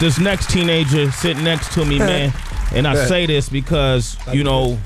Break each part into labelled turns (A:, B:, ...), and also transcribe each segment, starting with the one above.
A: this next teenager sitting next to me, man, and I say this because you know,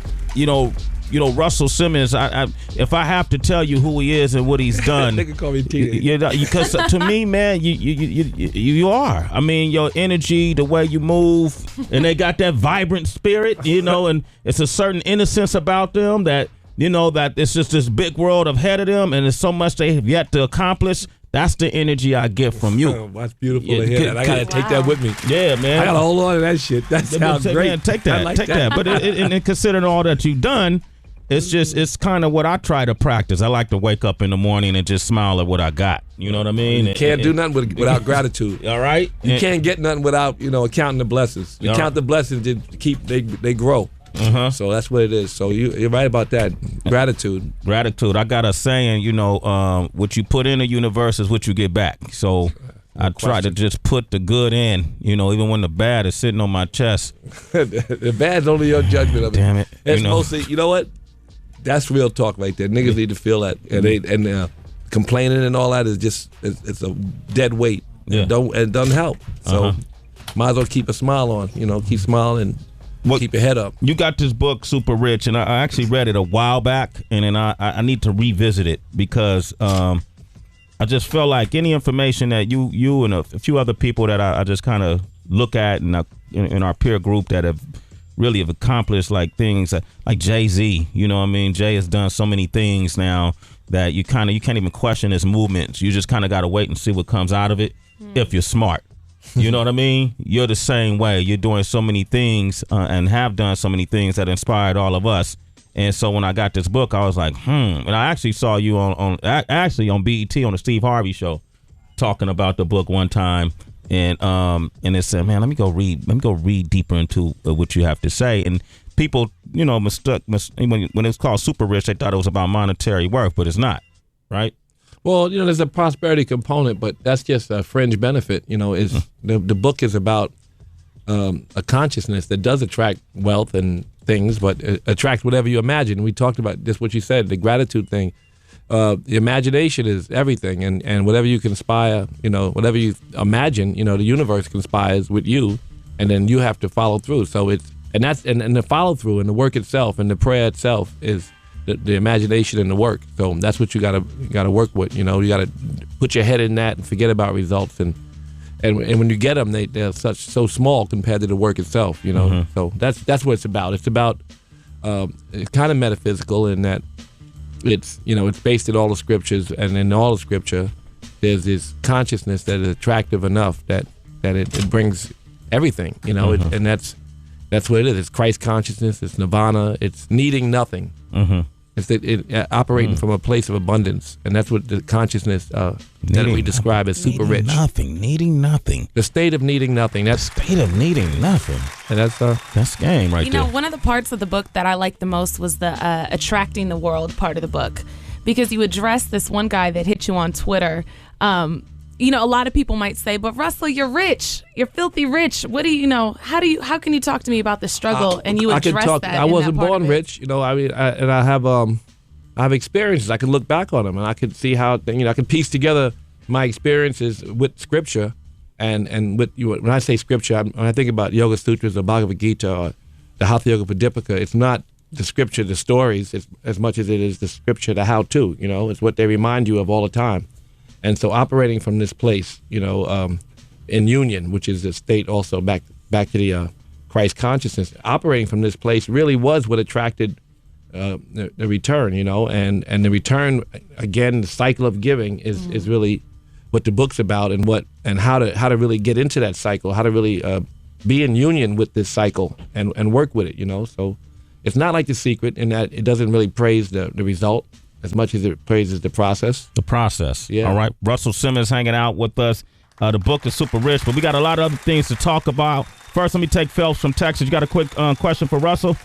A: Russell Simmons. If I have to tell you who he is and what he's done,
B: they can call me teenager.
A: Because to me, man, you are. I mean, your energy, the way you move, and they got that vibrant spirit, and it's a certain innocence about them that that it's just this big world ahead of them, and there's so much they have yet to accomplish. That's the energy I get from you.
B: Oh, that's beautiful to hear that. I got to take that with me.
A: Yeah, man.
B: I got to hold on to that shit. That sounds great.
A: Man, take that. But and considering all that you've done, it's kind of what I try to practice. I like to wake up in the morning and just smile at what I got. You know what I mean?
B: You can't do nothing without gratitude.
A: All right?
B: You can't get nothing without, counting the blessings. You count the blessings, they grow.
A: Uh-huh.
B: So that's what it is. So you're right about that. Gratitude.
A: I got a saying, what you put in the universe is what you get back. So I try to just put the good in, even when the bad is sitting on my chest.
B: The bad's only your judgment of it.
A: Damn it.
B: It's mostly, you know what? That's real talk right there. Niggas need to feel that. And complaining and all that is just, it's a dead weight.
A: Yeah.
B: It doesn't help. So might as well keep a smile on, keep smiling. Keep your head up.
A: You got this book, Super Rich, and I actually read it a while back, and then I need to revisit it because I just felt like any information that you and a few other people that I just kind of look at in our peer group that have really accomplished like things like Jay-Z. You know what I mean? Jay has done so many things now that you can't even question his movements. You just kind of got to wait and see what comes out of it if you're smart. You know what I mean? You're the same way. You're doing so many things and have done so many things that inspired all of us. And so when I got this book, I was like, And I actually saw you on BET on the Steve Harvey show talking about the book one time. And it said, man, let me go read deeper into what you have to say. And people, when it's called Super Rich, they thought it was about monetary worth, but it's not, right?
B: Well, there's a prosperity component, but that's just a fringe benefit. The book is about a consciousness that does attract wealth and things, but attract whatever you imagine. We talked about just what you said, the gratitude thing. The imagination is everything, and whatever you conspire, whatever you imagine, the universe conspires with you, and then you have to follow through. So and the follow through and the work itself and the prayer itself is the imagination and the work. So that's what you gotta work with. You gotta put your head in that and forget about results. And when you get them, they're so small compared to the work itself. So that's what it's about. It's about it's kind of metaphysical in that it's based in all the scriptures, and in all the scripture there's this consciousness that is attractive enough that it brings everything. And that's what it is. It's Christ consciousness. It's nirvana. It's needing nothing. It's operating from a place of abundance, and that's what the consciousness that we describe as super rich.
A: Needing nothing.
B: The state of needing nothing. That's
A: the state of needing nothing.
B: And that's
A: game right there.
C: One of the parts of the book that I liked the most was the attracting the world part of the book, because you address this one guy that hit you on Twitter. A lot of people might say, but Russell, you're rich. You're filthy rich. What do you know? How can you talk to me about the struggle? And you address that.
B: I wasn't born rich, I have experiences. I can look back on them, and I can see how, I can piece together my experiences with scripture, and with when I say scripture, when I think about Yoga Sutras or Bhagavad Gita or the Hatha Yoga Pradipika, it's not the scripture, the stories, as much as it is the scripture, the how-to. It's what they remind you of all the time. And so operating from this place, in union, which is a state also back to the Christ consciousness, operating from this place really was what attracted the return, and the return, again, the cycle of giving is really what the book's about, and how to really get into that cycle, how to really be in union with this cycle and work with it, So it's not like The Secret in that it doesn't really praise the result as much as it praises the process.
A: The process.
B: Yeah.
A: All right. Russell Simmons hanging out with us. The book is Super Rich, but we got a lot of other things to talk about. First, let me take Phelps from Texas. You got a quick question for Russell?